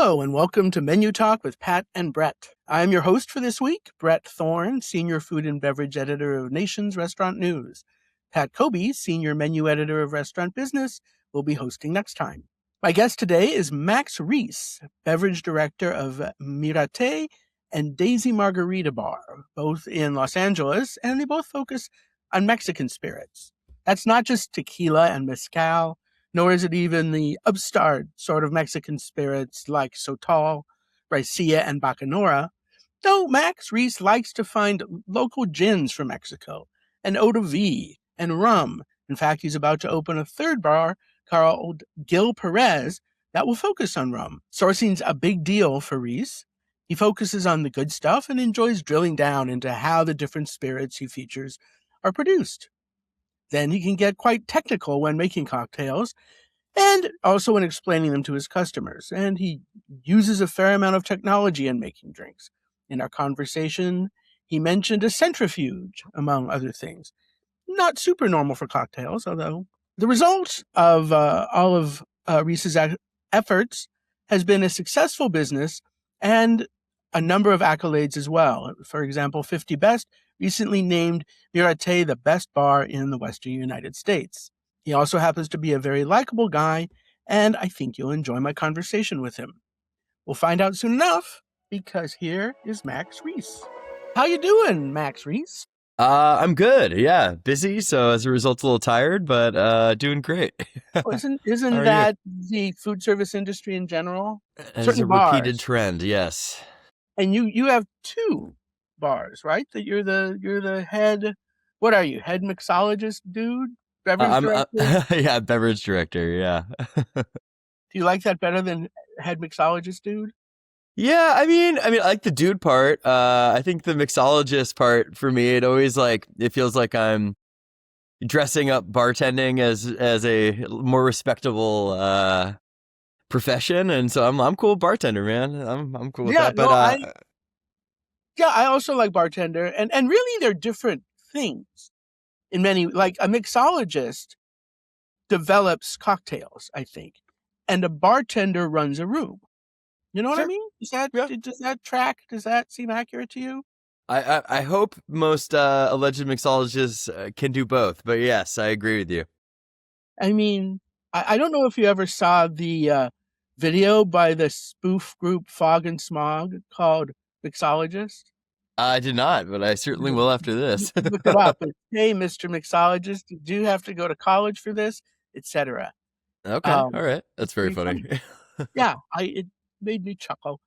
Hello, and welcome to Menu Talk with Pat and Brett. I'm your host for this week, Brett Thorne, Senior Food and Beverage Editor of Nation's Restaurant News. Pat Kobe, Senior Menu Editor of Restaurant Business, will be hosting next time. My guest today is Max Reis, Beverage Director of Miraté and Daisy Margarita Bar, both in Los Angeles, and they both focus on Mexican spirits. That's not just tequila and mezcal, nor is it even the upstart sort of Mexican spirits like sotol, raicilla, and bacanora, though Max Reis likes to find local gins from Mexico, and eau and rum. In fact, he's about to open a third bar called Gilbert Perez that will focus on rum. Sourcing's a big deal for Reis. He focuses on the good stuff and enjoys drilling down into how the different spirits he features are produced. Then he can get quite technical when making cocktails and also when explaining them to his customers. And he uses a fair amount of technology in making drinks. In our conversation, he mentioned a centrifuge, among other things. Not super normal for cocktails, although the result of all of Reis's efforts has been a successful business and a number of accolades as well. For example, 50 Best recently named Miraté the best bar in the Western United States. He also happens to be a very likable guy, and I think you'll enjoy my conversation with him. We'll find out soon enough, because here is Max Reis. How you doing, Max Reis? I'm good. Yeah, busy, so as a result, a little tired, but doing great. Well, isn't that the food service industry in general? As Certain a bars. repeated trend, yes. And you have two bars, right? That you're the head. What are you? Head mixologist, dude? Beverage director? Yeah, beverage director. Yeah. Do you like that better than head mixologist, dude? Yeah, I mean, I like the dude part. I think the mixologist part for me, it feels like I'm dressing up bartending as a more respectable profession, and so I'm cool bartender, man. I'm cool with that. But I also like bartender, and really they're different things. In many, like a mixologist develops cocktails, I think, and a bartender runs a room. You know what I mean? Does that track? Does that seem accurate to you? I hope most alleged mixologists can do both, but yes, I agree with you. I mean, I don't know if you ever saw the video by the spoof group Fog and Smog called Mixologist. I did not, but I certainly will after this. Look it up. It's, hey, Mr. Mixologist, do you have to go to college for this, etc. Okay, all right, that's very funny. Yeah, it made me chuckle.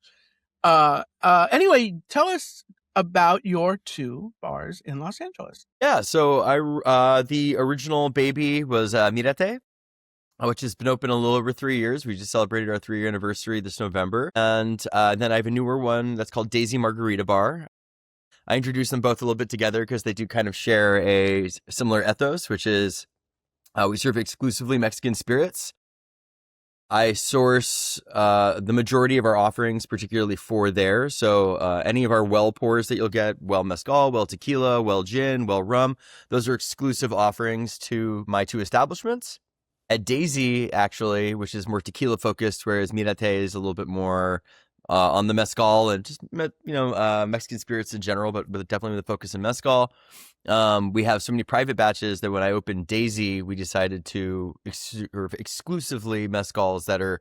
Anyway, tell us about your two bars in Los Angeles. Yeah, so the original baby was Miraté, which has been open a little over 3 years. We just celebrated our 3-year anniversary this November. And then I have a newer one that's called Daisy Margarita Bar. I introduced them both a little bit together because they do kind of share a similar ethos, which is we serve exclusively Mexican spirits. I source the majority of our offerings, particularly for there. So any of our well pours that you'll get, well mezcal, well tequila, well gin, well rum, those are exclusive offerings to my two establishments. At Daisy, actually, which is more tequila focused, whereas Miraté is a little bit more on the mezcal and just Mexican spirits in general, but definitely with a focus in mezcal. We have so many private batches that when I opened Daisy, we decided to exclusively mezcals that are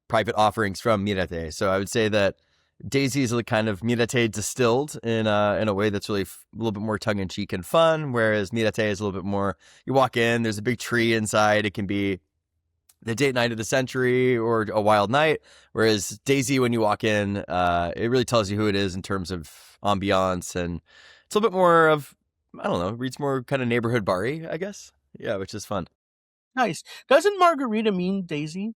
private offerings from Miraté. So I would say that Daisy is a kind of Miraté distilled in a way that's really a little bit more tongue in cheek and fun, whereas Miraté is a little bit more. You walk in, there's a big tree inside. It can be the date night of the century or a wild night, whereas Daisy, when you walk in, it really tells you who it is in terms of ambiance, and it's a little bit more of, I don't know, reads more kind of neighborhood bar-y, I guess. Yeah, which is fun. Nice. Doesn't margarita mean Daisy?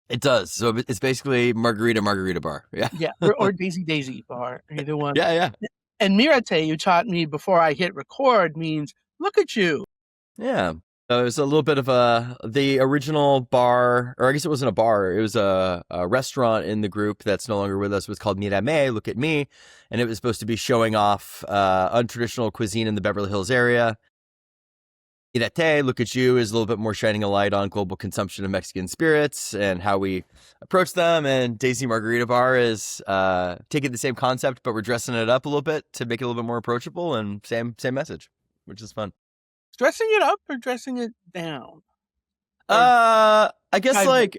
It does. So it's basically Margarita Bar. Yeah. Yeah, or Daisy Bar, either one. Yeah. And Miraté, you taught me before I hit record, means look at you. Yeah. So it was a little bit of the original bar, or I guess it wasn't a bar. It was a restaurant in the group that's no longer with us. It was called Miraté, Look at Me. And it was supposed to be showing off untraditional cuisine in the Beverly Hills area. Miraté, Look at You, is a little bit more shining a light on global consumption of Mexican spirits and how we approach them. And Daisy Margarita Bar is taking the same concept, but we're dressing it up a little bit to make it a little bit more approachable, and same message, which is fun. Dressing it up or dressing it down? I guess like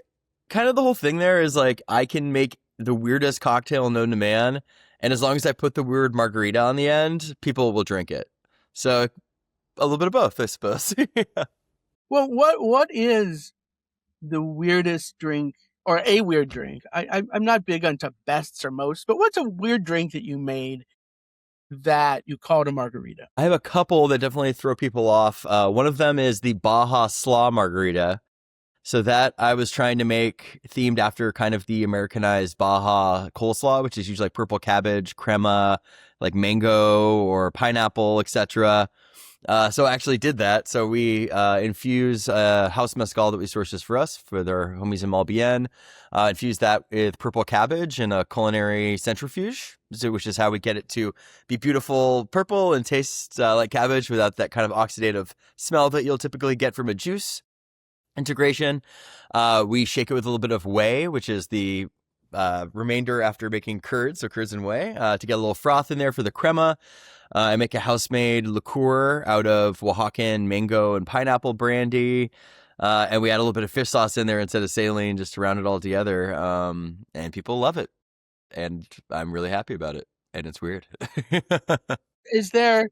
kind of the whole thing there is like I can make the weirdest cocktail known to man, and as long as I put the word margarita on the end, people will drink it. So a little bit of both, I suppose. Well, what is the weirdest drink or a weird drink? I'm not big onto bests or most, but what's a weird drink that you made that you called a margarita? I have a couple that definitely throw people off. One of them is the Baja Slaw Margarita. So that I was trying to make themed after kind of the Americanized Baja coleslaw, which is usually like purple cabbage, crema, like mango or pineapple, etc. So I actually did that. So we infuse house mezcal that we sourced just for us, for their homies in Malbien. Infuse that with purple cabbage in a culinary centrifuge, which is how we get it to be beautiful purple and taste like cabbage without that kind of oxidative smell that you'll typically get from a juice integration. We shake it with a little bit of whey, which is the remainder after making curds, so curds and whey, to get a little froth in there for the crema. I make a house-made liqueur out of Oaxacan mango and pineapple brandy. And we add a little bit of fish sauce in there instead of saline just to round it all together. And people love it. And I'm really happy about it. And it's weird. Is there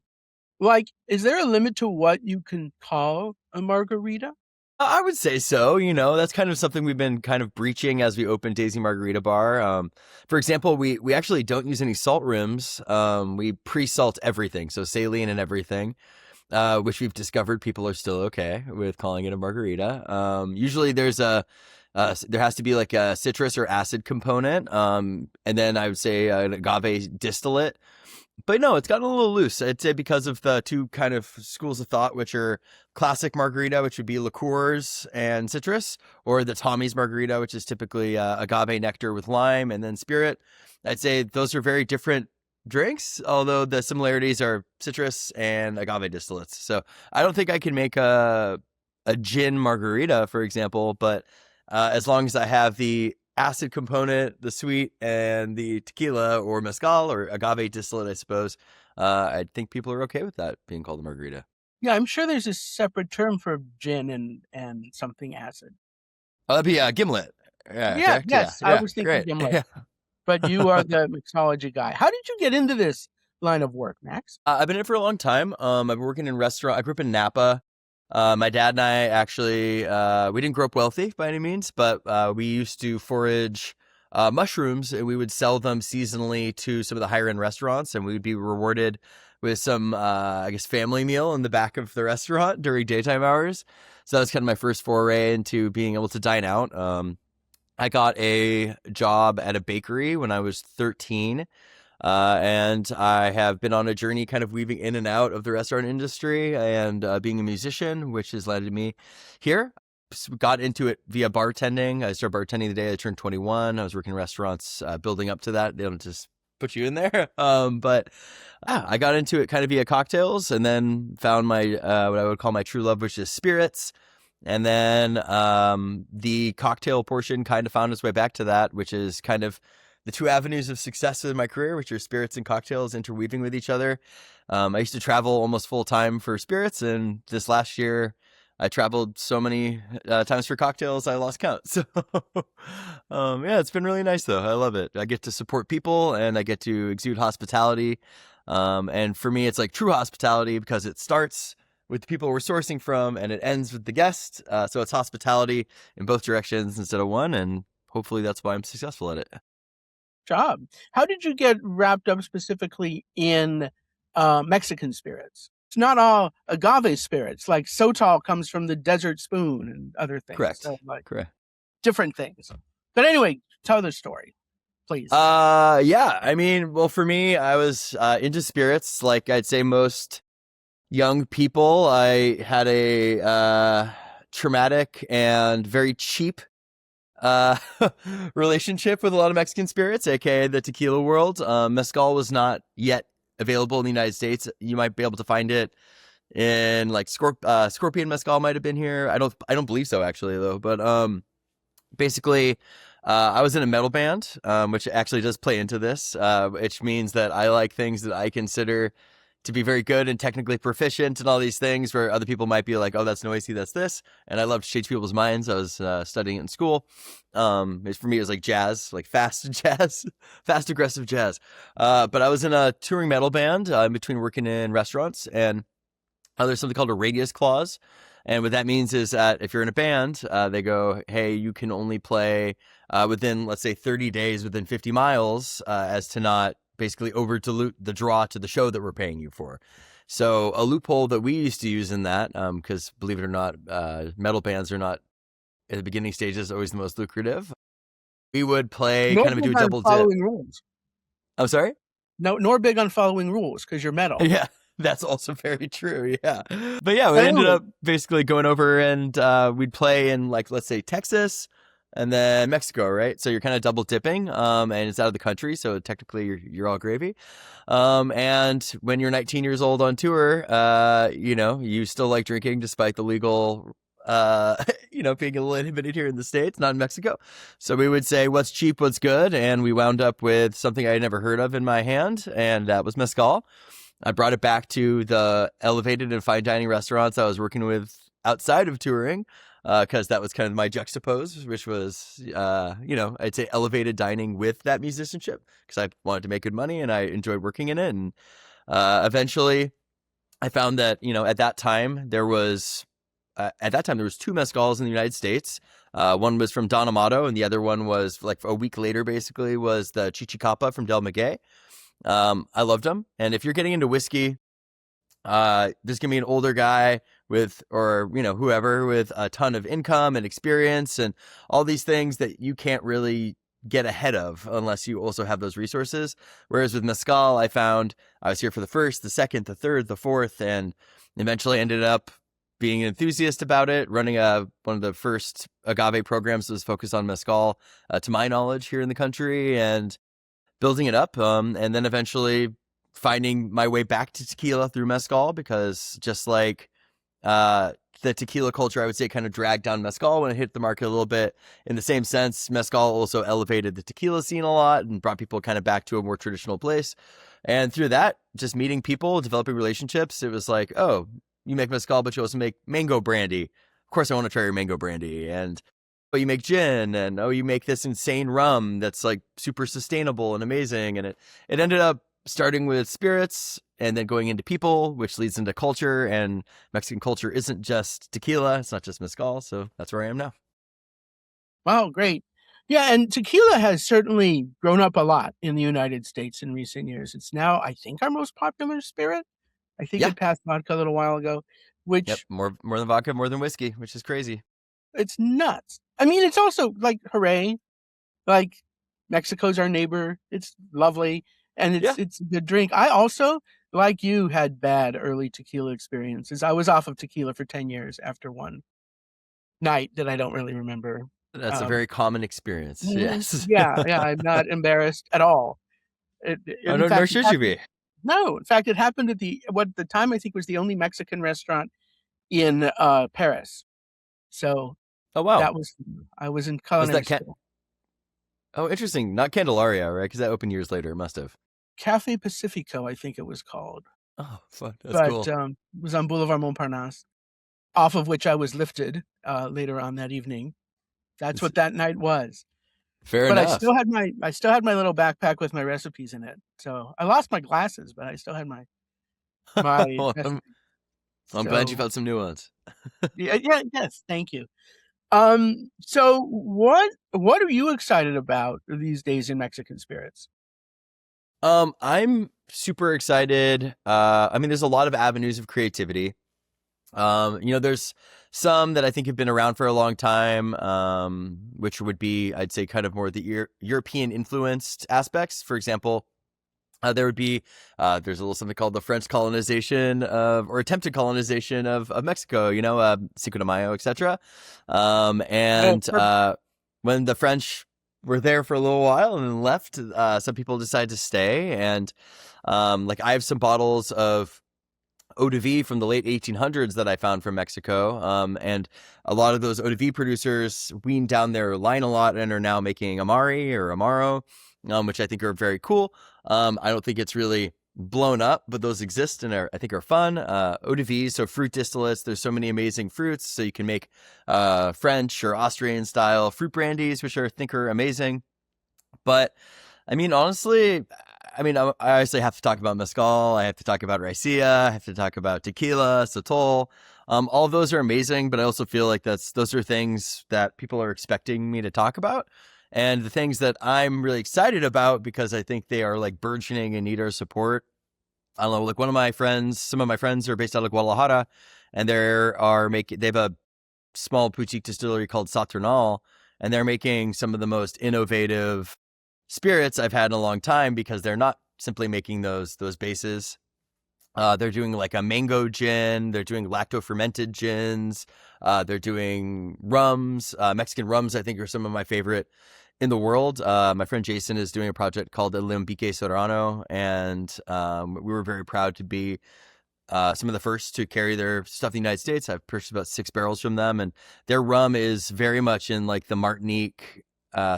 a limit to what you can call a margarita? I would say so. You know, that's kind of something we've been kind of breaching as we open Daisy Margarita Bar. For example, we actually don't use any salt rims. We pre-salt everything, so saline and everything, which we've discovered people are still okay with calling it a margarita. Usually there has to be like a citrus or acid component, and then I would say an agave distillate. But no, it's gotten a little loose. I'd say because of the two kind of schools of thought, which are classic margarita, which would be liqueurs and citrus, or the Tommy's margarita, which is typically agave nectar with lime and then spirit. I'd say those are very different drinks, although the similarities are citrus and agave distillates. So I don't think I can make a gin margarita, for example, but as long as I have the acid component, the sweet, and the tequila or mezcal or agave distillate, I suppose, I think people are okay with that being called a margarita. Yeah, I'm sure there's a separate term for gin and something acid. Oh, that'd be gimlet. Yeah, yes, I was thinking gimlet. Yeah. But you are the mixology guy. How did you get into this line of work, Max? I've been in it for a long time. I've been working in restaurant. I grew up in Napa. My dad and I actually, we didn't grow up wealthy by any means, but we used to forage mushrooms, and we would sell them seasonally to some of the higher end restaurants, and we would be rewarded with some, I guess, family meal in the back of the restaurant during daytime hours. So that was kind of my first foray into being able to dine out. I got a job at a bakery when I was 13. And I have been on a journey kind of weaving in and out of the restaurant industry and being a musician, which has led me here. Got into it via bartending. I started bartending the day I turned 21. I was working in restaurants, building up to that. They don't just put you in there. But I got into it kind of via cocktails, and then found my what I would call my true love, which is spirits. And then the cocktail portion kind of found its way back to that, which is kind of the two avenues of success in my career, which are spirits and cocktails interweaving with each other. I used to travel almost full time for spirits, and this last year I traveled so many times for cocktails I lost count. So yeah, it's been really nice though. I love it. I get to support people and I get to exude hospitality. And for me, it's like true hospitality because it starts with the people we're sourcing from and it ends with the guest. So it's hospitality in both directions instead of one. And hopefully that's why I'm successful at it. Job. How did you get wrapped up specifically in Mexican spirits? It's not all agave spirits. Like sotol comes from the desert spoon and other things. Correct. So, like, Correct. Different things. But anyway, tell the story, please. Yeah. I mean, well, for me, I was into spirits. Like I'd say most young people. I had a traumatic and very cheap relationship with a lot of Mexican spirits, aka the tequila world. Mezcal was not yet available in the United States. You might be able to find it in like scorpion mezcal might have been here. I don't believe so actually though. But basically, I was in a metal band, which actually does play into this, which means that I like things that I consider to be very good and technically proficient and all these things, where other people might be like, oh, that's noisy, that's this. And I love to change people's minds. I was studying it in school. For me, it was like jazz, like fast jazz, fast, aggressive jazz. But I was in a touring metal band in between working in restaurants, and there's something called a radius clause. And what that means is that if you're in a band, they go, hey, you can only play within, let's say, 30 days within 50 miles as to not basically over dilute the draw to the show that we're paying you for. So a loophole that we used to use in that, because believe it or not, metal bands are not at the beginning stages always the most lucrative. We would play Nor kind of big do a on double dip. following rules. I'm sorry? No, nor big on following rules because you're metal. Yeah, that's also very true. Yeah. But yeah, we ended up basically going over and we'd play in, like, let's say Texas and then Mexico, right? So you're kind of double dipping, and it's out of the country, so technically you're all gravy. And when you're 19 years old on tour, you still like drinking despite the legal, being a little inhibited here in the States, not in Mexico. So we would say, what's cheap, what's good? And we wound up with something I had never heard of in my hand, and that was mezcal. I brought it back to the elevated and fine dining restaurants I was working with outside of touring, because that was kind of my juxtapose, which was, I'd say elevated dining with that musicianship, because I wanted to make good money and I enjoyed working in it. And eventually I found that, at that time there was two mezcals in the United States. One was from Don Amato, and the other one was like a week later, basically, was the Chichicapa from Del Maguey. I loved them. And if you're getting into whiskey, there's going to be an older guy whoever with a ton of income and experience and all these things that you can't really get ahead of unless you also have those resources. Whereas with mezcal, I found I was here for the first, the second, the third, the fourth, and eventually ended up being an enthusiast about it, running one of the first agave programs that was focused on mezcal, to my knowledge, here in the country, and building it up, and then eventually finding my way back to tequila through mezcal, because just like the tequila culture, I would say, kind of dragged down mezcal when it hit the market a little bit. In the same sense, mezcal also elevated the tequila scene a lot and brought people kind of back to a more traditional place. And through that, just meeting people, developing relationships, it was like, oh, you make mezcal, but you also make mango brandy. Of course, I want to try your mango brandy. And but you make gin, and you make this insane rum that's like super sustainable and amazing. And it ended up starting with spirits and then going into people, which leads into culture. And Mexican culture isn't just tequila. It's not just mezcal. So that's where I am now. Wow, great. Yeah, and tequila has certainly grown up a lot in the United States in recent years. It's now, I think, our most popular spirit. I think it passed vodka a little while ago, which... more than vodka, more than whiskey, which is crazy. It's nuts. I mean, it's also like, hooray. Like, Mexico's our neighbor. It's lovely. And it's a good drink. I also, like you, had bad early tequila experiences. I was off of tequila for 10 years after one night that I don't really remember. That's a very common experience. Yes. Yeah. I'm not embarrassed at all. Nor should you be. No, in fact, it happened at the time I think was the only Mexican restaurant in Paris. So, oh wow, I was in culinary school. Oh, interesting. Not Candelaria, right? Because that opened years later. It must have. Cafe Pacifico, I think it was called. Oh, fun. That's cool. But it was on Boulevard Montparnasse, off of which I was lifted later on that evening. That's what that night was. Fair enough. But I still had my little backpack with my recipes in it. So I lost my glasses, but I still had my well, I'm glad you found some new ones. Yes, thank you. So what are you excited about these days in Mexican spirits? I'm super excited. I mean, there's a lot of avenues of creativity. There's some that I think have been around for a long time, which would be, I'd say, kind of more the European influenced aspects. For example, there would be there's a little something called the French colonization or attempted colonization of Mexico, Cinco de Mayo, etc. When the French were there for a little while and then left, some people decided to stay. And I have some bottles of eau de vie from the late 1800s that I found from Mexico. And a lot of those eau de vie producers weaned down their line a lot and are now making Amari or Amaro, which I think are very cool. I don't think it's really blown up, but those exist and I think are fun. Eau de vie, so fruit distillates. There's so many amazing fruits. So you can make French or Austrian style fruit brandies, which I think are amazing. But I mean, honestly, I obviously have to talk about mezcal. I have to talk about raicilla. I have to talk about tequila, sotol. All of those are amazing, but I also feel like those are things that people are expecting me to talk about. And the things that I'm really excited about because I think they are like burgeoning and need our support. I don't know, like some of my friends are based out of Guadalajara, and they have a small boutique distillery called Saturnal, and they're making some of the most innovative spirits I've had in a long time because they're not simply making those bases. They're doing like a mango gin. They're doing lacto-fermented gins. They're doing rums. Mexican rums, I think, are some of my favorite in the world. My friend Jason is doing a project called Alembique Serrano, and we were very proud to be some of the first to carry their stuff in the United States. I've purchased about 6 barrels from them, and their rum is very much in like the Martinique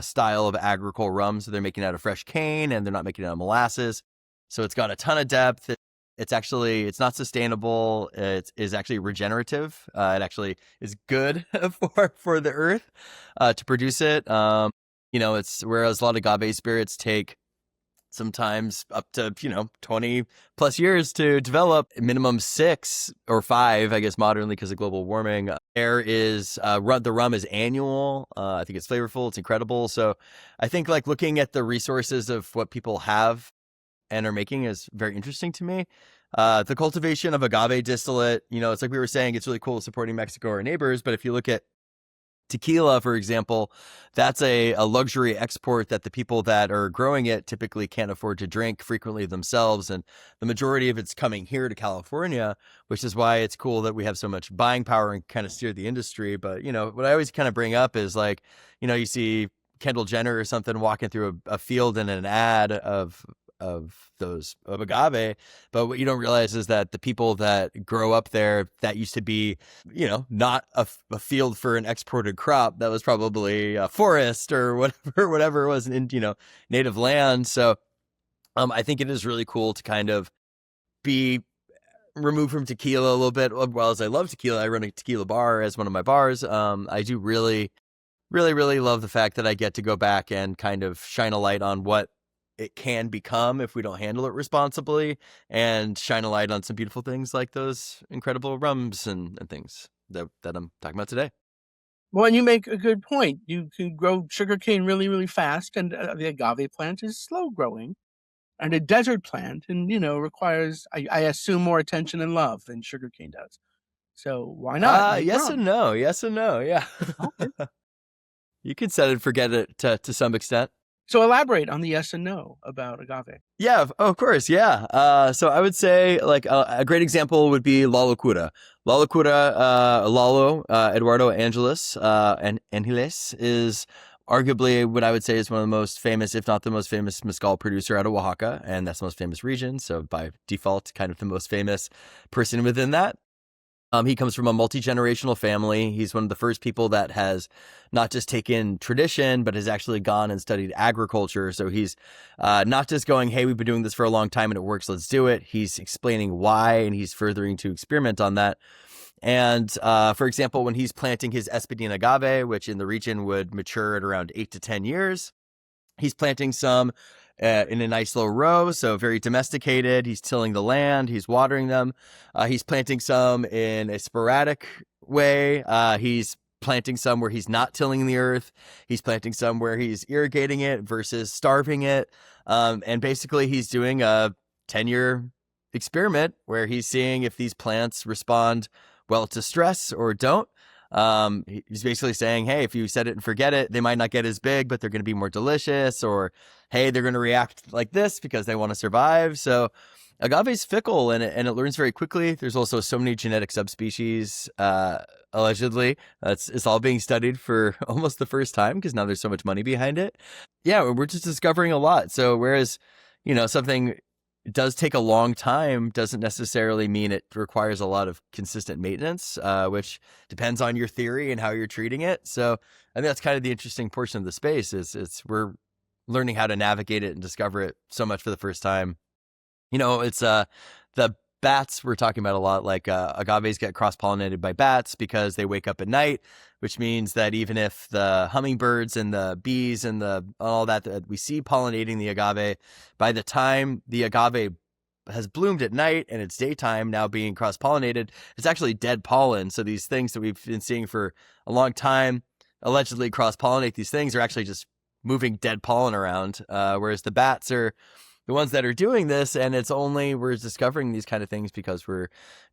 style of agricole rum. So they're making it out of fresh cane, and they're not making it out of molasses. So it's got a ton of depth. It's not sustainable. It is actually regenerative. It actually is good for the earth to produce it. It's whereas a lot of agave spirits take sometimes up to 20 plus years to develop, minimum 6 or 5, I guess, modernly because of global warming. The rum is annual. I think it's flavorful, it's incredible. So I think like looking at the resources of what people have and are making is very interesting to me. The cultivation of agave distillate, it's like we were saying, it's really cool supporting Mexico, our neighbors. But if you look at tequila, for example, that's a luxury export that the people that are growing it typically can't afford to drink frequently themselves. And the majority of it's coming here to California, which is why it's cool that we have so much buying power and kind of steer the industry. But, what I always kind of bring up is like, you see Kendall Jenner or something walking through a field in an ad of agave, but what you don't realize is that the people that grow up there, that used to be not a field for an exported crop, that was probably a forest or whatever it was in native land. So I think it is really cool to kind of be removed from tequila a little bit. Well, as I love tequila, I run a tequila bar as one of my bars. I do really love the fact that I get to go back and kind of shine a light on what it can become if we don't handle it responsibly, and shine a light on some beautiful things like those incredible rums and things that I'm talking about today. Well, and you make a good point. You can grow sugarcane really, really fast, and the agave plant is slow growing, and a desert plant, and requires, I assume, more attention and love than sugarcane does. So why not? Yes and no. Yeah. Okay. You could set and forget it to some extent. So elaborate on the yes and no about agave. Yeah, of course. Yeah. So I would say like a great example would be La Locura. Lalo, Eduardo Angeles, and Angeles is arguably what I would say is one of the most famous, if not the most famous, mezcal producer out of Oaxaca. And that's the most famous region. So by default, kind of the most famous person within that. He comes from a multi-generational family. He's one of the first people that has not just taken tradition, but has actually gone and studied agriculture. So he's not just going, hey, we've been doing this for a long time and it works, let's do it. He's explaining why, and he's furthering to experiment on that. And for example, when he's planting his Espadín agave, which in the region would mature at around 8 to 10 years, he's planting some in a nice low row, so very domesticated. He's tilling the land. He's watering them. He's planting some in a sporadic way. He's planting some where he's not tilling the earth. He's planting some where he's irrigating it versus starving it. And basically, he's doing a 10-year experiment where he's seeing if these plants respond well to stress or don't. He's basically saying, hey, if you set it and forget it, they might not get as big, but they're going to be more delicious, or hey, they're going to react like this because they want to survive. So agave's fickle and it learns very quickly. There's also so many genetic subspecies, allegedly. It's all being studied for almost the first time because now there's so much money behind it. Yeah, we're just discovering a lot. So whereas, something it does take a long time, doesn't necessarily mean it requires a lot of consistent maintenance, which depends on your theory and how you're treating it. So I think that's kind of the interesting portion of the space is we're learning how to navigate it and discover it so much for the first time. It's the bats we're talking about a lot, like agaves get cross-pollinated by bats because they wake up at night, which means that even if the hummingbirds and the bees and all that we see pollinating the agave, by the time the agave has bloomed at night and it's daytime now being cross-pollinated, it's actually dead pollen. So these things that we've been seeing for a long time allegedly cross-pollinate these things are actually just moving dead pollen around, whereas the bats are the ones that are doing this, and we're discovering these kind of things because we're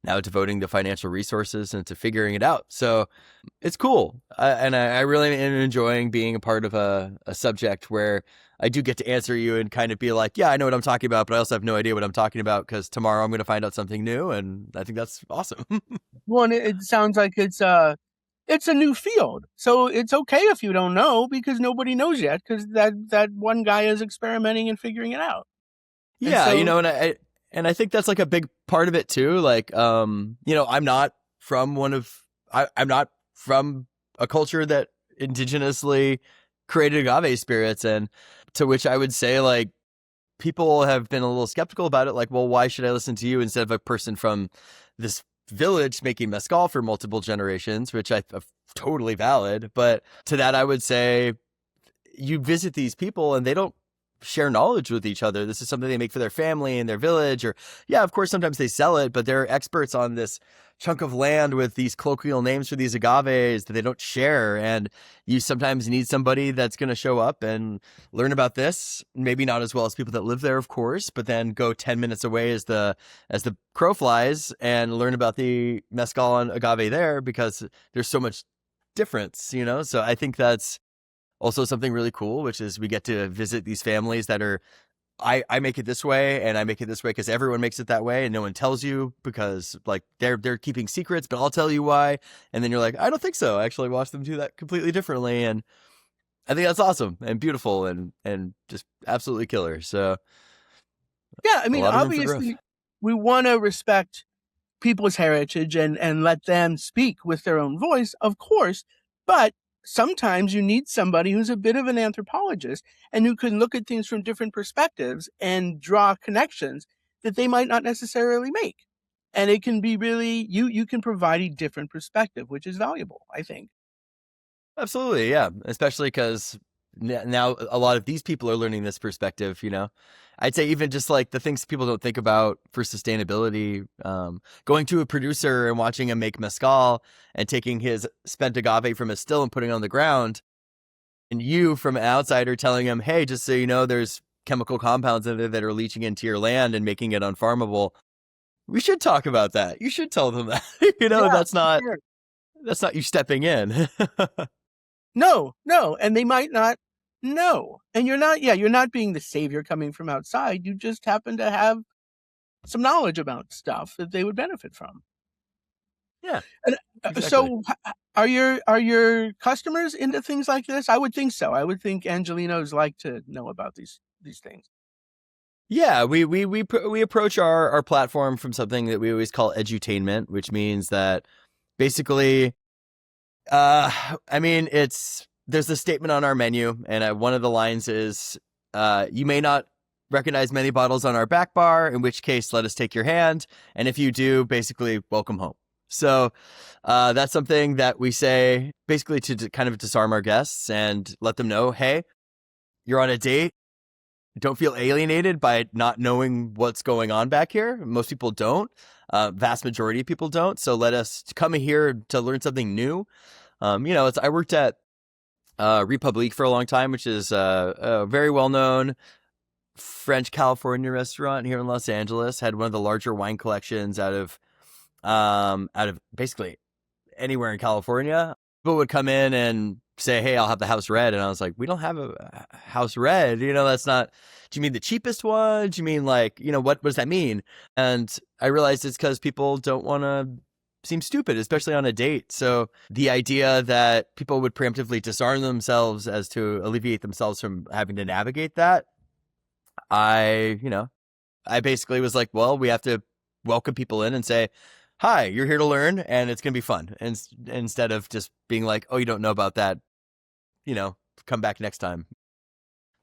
now devoting the financial resources into figuring it out. So it's cool. I really am enjoying being a part of a subject where I do get to answer you and kind of be like, yeah, I know what I'm talking about, but I also have no idea what I'm talking about because tomorrow I'm going to find out something new. And I think that's awesome. Well, and it sounds like it's a new field, so it's okay if you don't know because nobody knows yet because that one guy is experimenting and figuring it out. Yeah, so, and I think that's like a big part of it too. Like, I'm not from I'm not from a culture that indigenously created agave spirits, and to which I would say like people have been a little skeptical about it. Like, well, why should I listen to you instead of a person from this village making mezcal for multiple generations, which I totally valid. But to that, I would say you visit these people and they don't share knowledge with each other. This is something they make for their family and their village, or yeah, of course, sometimes they sell it, but they're experts on this chunk of land with these colloquial names for these agaves that they don't share. And you sometimes need somebody that's going to show up and learn about this, maybe not as well as people that live there, of course, but then go 10 minutes away as the crow flies and learn about the mezcal and agave there because there's so much difference, So I think that's also something really cool, which is we get to visit these families that are, I make it this way and I make it this way because everyone makes it that way and no one tells you because like they're keeping secrets, but I'll tell you why. And then you're like, I don't think so. I actually watched them do that completely differently. And I think that's awesome and beautiful and just absolutely killer. So yeah, I a mean, lot of room for growth. obviously, we want to respect people's heritage and let them speak with their own voice, of course, but sometimes you need somebody who's a bit of an anthropologist and who can look at things from different perspectives and draw connections that they might not necessarily make. And it can be really, you can provide a different perspective, which is valuable, I think. Absolutely, yeah. Especially because now a lot of these people are learning this perspective, I'd say even just like the things people don't think about for sustainability, going to a producer and watching him make mezcal and taking his spent agave from a still and putting it on the ground. And you from an outsider telling him, hey, just so you know, there's chemical compounds in there that are leaching into your land and making it unfarmable. We should talk about that. You should tell them that, Yeah, that's not sure. you stepping in. No, and they might not know. And you're not being the savior coming from outside. You just happen to have some knowledge about stuff that they would benefit from. Yeah, And exactly. so are your customers into things like this? I would think so. I would think Angelinos like to know about these things. Yeah, we approach our platform from something that we always call edutainment, which means that basically, I mean, there's a statement on our menu, and one of the lines is, you may not recognize many bottles on our back bar, in which case, let us take your hand, and if you do, basically, welcome home. So that's something that we say basically to kind of disarm our guests and let them know, hey, you're on a date. Don't feel alienated by not knowing what's going on back here. Most people don't. Vast majority of people don't. So let us come here to learn something new. I worked at Republique for a long time, which is a very well-known French California restaurant here in Los Angeles. Had one of the larger wine collections out of basically anywhere in California. People would come in and say, hey, I'll have the house red. And I was like, we don't have a house red. That's not, do you mean the cheapest one? Do you mean like, what does that mean? And I realized it's because people don't want to seem stupid, especially on a date. So the idea that people would preemptively disarm themselves as to alleviate themselves from having to navigate that, I I basically was like, well, we have to welcome people in and say, hi, you're here to learn and it's going to be fun. And instead of just being like, oh, you don't know about that, come back next time.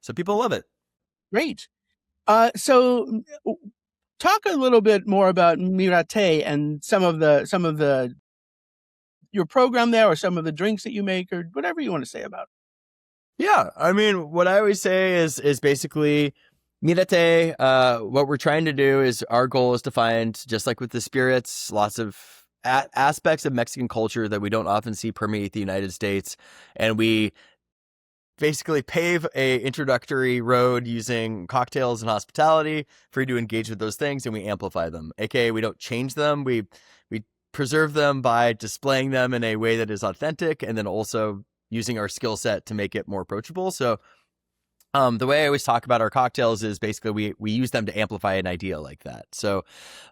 So people love it. Great. So talk a little bit more about Miraté and some of the your program there, or some of the drinks that you make, or whatever you want to say about it. Yeah, I mean, what I always say is basically Miraté. What we're trying to do is our goal is to find, just like with the spirits, lots of aspects of Mexican culture that we don't often see permeate the United States, and we basically pave a introductory road using cocktails and hospitality for you to engage with those things, and we amplify them. AKA, we don't change them. We preserve them by displaying them in a way that is authentic, and then also using our skill set to make it more approachable. So the way I always talk about our cocktails is basically we use them to amplify an idea like that. So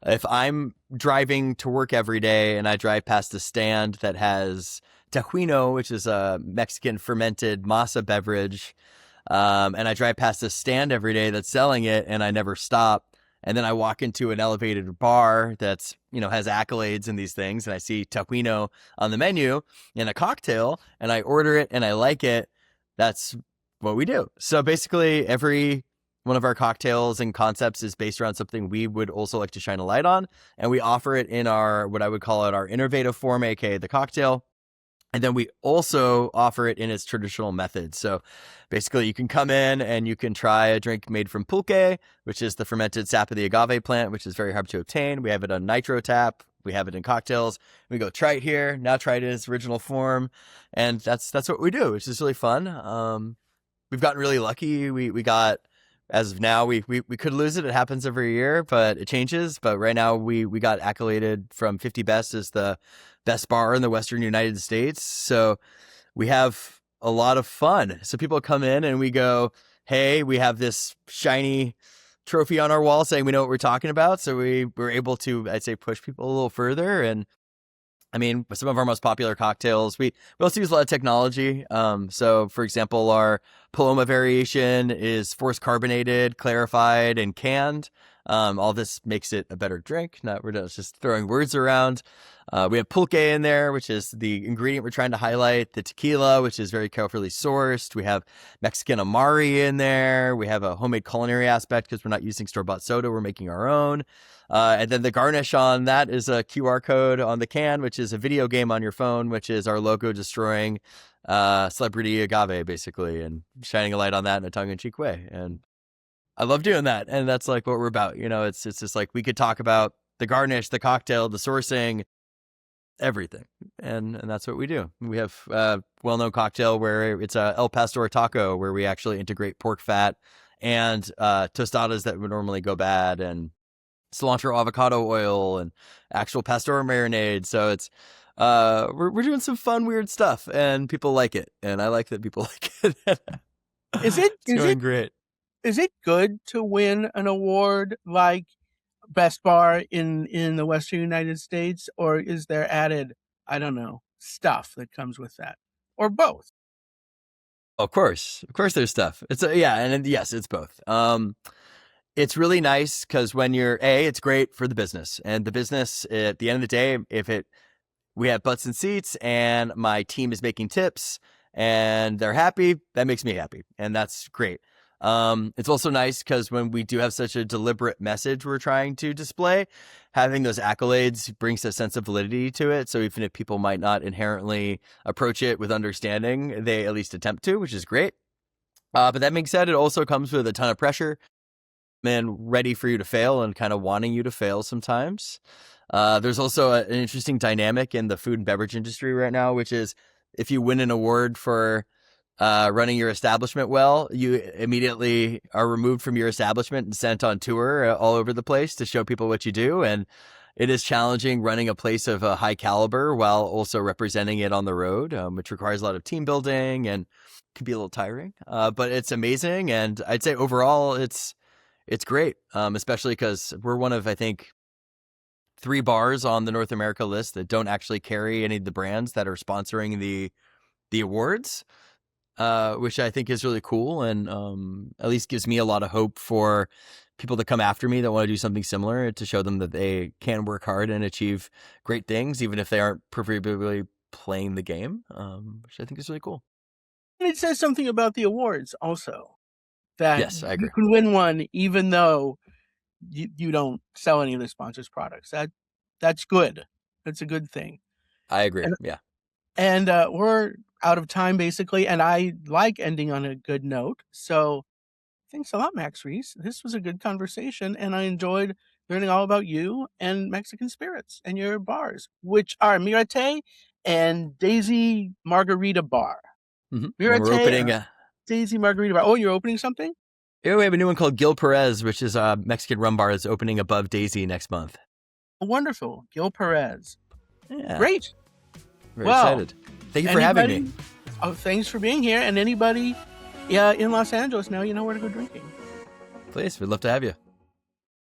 if I'm driving to work every day and I drive past a stand that has tequila, which is a Mexican fermented masa beverage, and I drive past a stand every day that's selling it and I never stop, and then I walk into an elevated bar that's, has accolades and these things, and I see tequila on the menu in a cocktail, and I order it and I like it, that's what we do. So basically, every one of our cocktails and concepts is based around something we would also like to shine a light on, and we offer it in our, what I would call it, our innovative form, aka the cocktail. And then we also offer it in its traditional methods. So basically, you can come in and you can try a drink made from pulque, which is the fermented sap of the agave plant, which is very hard to obtain. We have it on nitro tap. We have it in cocktails. We go, try it here. Now try it in its original form. And that's what we do, which is really fun. We've gotten really lucky. We got, as of now, we could lose it. It happens every year, but it changes. But right now we got accoladed from 50 Best as the best bar in the Western United States. So we have a lot of fun. So people come in and we go, hey, we have this shiny trophy on our wall saying we know what we're talking about. So we're able to, I'd say, push people a little further. And I mean, some of our most popular cocktails, we also use a lot of technology. So, for example, our Paloma variation is force carbonated, clarified, and canned. All this makes it a better drink. We're just throwing words around. We have pulque in there, which is the ingredient we're trying to highlight. The tequila, which is very carefully sourced. We have Mexican amari in there. We have a homemade culinary aspect because we're not using store-bought soda. We're making our own. And then the garnish on that is a QR code on the can, which is a video game on your phone, which is our logo destroying celebrity agave, basically, and shining a light on that in a tongue-in-cheek way. And I love doing that. And that's like what we're about. It's just like we could talk about the garnish, the cocktail, the sourcing, everything. And that's what we do. We have a well-known cocktail where it's a El Pastor taco, where we actually integrate pork fat and tostadas that would normally go bad, and cilantro avocado oil and actual pastor marinade. So it's we're doing some fun, weird stuff, and people like it, and I like that people like it. It's going great. Is it good to win an award like Best Bar in the Western United States, or is there added, I don't know, stuff that comes with that, or both? Of course, there's stuff. It's yes, it's both. It's really nice because when it's great for the business, and the business at the end of the day, we have butts and seats and my team is making tips and they're happy, that makes me happy. And that's great. It's also nice because when we do have such a deliberate message we're trying to display, having those accolades brings a sense of validity to it. So even if people might not inherently approach it with understanding, they at least attempt to, which is great. But that being said, it also comes with a ton of pressure and ready for you to fail and kind of wanting you to fail sometimes. There's also an interesting dynamic in the food and beverage industry right now, which is if you win an award for running your establishment well, you immediately are removed from your establishment and sent on tour all over the place to show people what you do. And it is challenging running a place of a high caliber while also representing it on the road, which requires a lot of team building and can be a little tiring, but it's amazing. And I'd say overall, it's great, especially because we're one of, I think, 3 bars on the North America list that don't actually carry any of the brands that are sponsoring the awards, which I think is really cool, and at least gives me a lot of hope for people that come after me that want to do something similar, to show them that they can work hard and achieve great things, even if they aren't proverbially playing the game, which I think is really cool. And it says something about the awards also, that Yes, I agree. you can win one even though you don't sell any of the sponsors' products. That's good. That's a good thing. I agree. And, yeah. And we're out of time, basically, and I like ending on a good note. So thanks a lot, Max Reis. This was a good conversation, and I enjoyed learning all about you and Mexican spirits and your bars, which are Miraté and Daisy Margarita Bar. Mm-hmm. Miraté, we're opening Daisy Margarita Bar. Oh, you're opening something? Yeah, we have a new one called Gilbert Perez, which is a Mexican rum bar that's opening above Daisy next month. Wonderful. Gil Perez. Yeah. Great. Very excited. Thank you for having me. Oh, thanks for being here. And anybody in Los Angeles, now you know where to go drinking. Please, we'd love to have you.